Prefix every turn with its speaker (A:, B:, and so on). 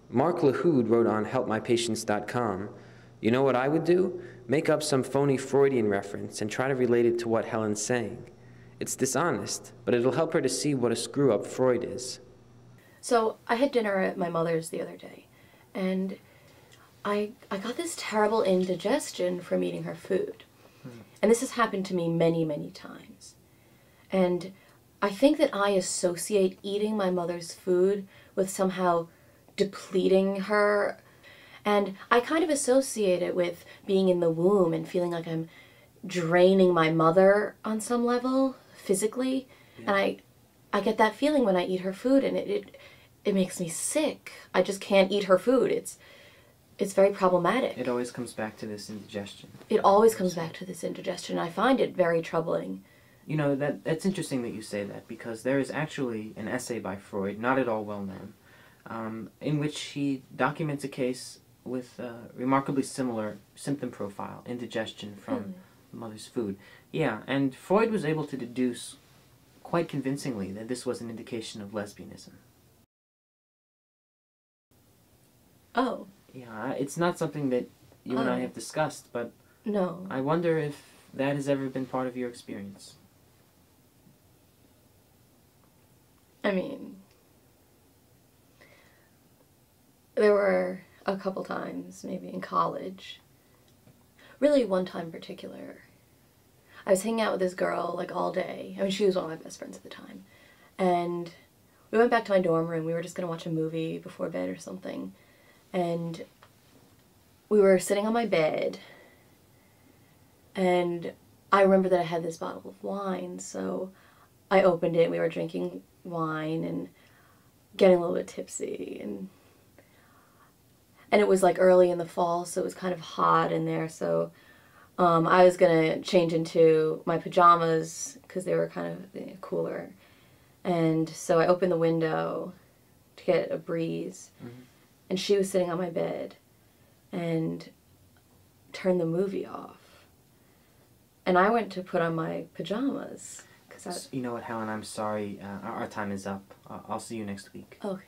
A: Marc Lahoud wrote on helpmypatients.com, "You know what I would do? Make up some phony Freudian reference and try to relate it to what Helen's saying. It's dishonest, but it'll help her to see what a screw-up Freud is."
B: So I had dinner at my mother's the other day, and I got this terrible indigestion from eating her food. And this has happened to me many, many times. And I think that I associate eating my mother's food with somehow depleting her. And I kind of associate it with being in the womb and feeling like I'm draining my mother on some level, physically. Yeah. And I get that feeling when I eat her food, and it makes me sick. I just can't eat her food. It's very problematic.
C: It always comes back to this indigestion.
B: It always comes back to this indigestion. I find it very troubling.
C: You know, that's interesting that you say that, because there is actually an essay by Freud, not at all well known, in which he documents a case with a remarkably similar symptom profile, indigestion from the mother's food. Yeah, and Freud was able to deduce quite convincingly that this was an indication of lesbianism.
B: Oh.
C: Yeah, it's not something that you and I have discussed, but
B: no.
C: I wonder if that has ever been part of your experience.
B: I mean, there were a couple times, maybe in college. Really one time in particular. I was hanging out with this girl like all day. I mean, she was one of my best friends at the time. And we went back to my dorm room. We were just going to watch a movie before bed or something. And we were sitting on my bed, and I remember that I had this bottle of wine, so I opened it, and we were drinking wine and getting a little bit tipsy, and it was like early in the fall, so it was kind of hot in there, so I was gonna change into my pajamas because they were kind of cooler, and so I opened the window to get a breeze. And she was sitting on my bed and turned the movie off. And I went to put on my pajamas.
C: You know what, Helen, I'm sorry. Our time is up. I'll see you next week.
B: Okay.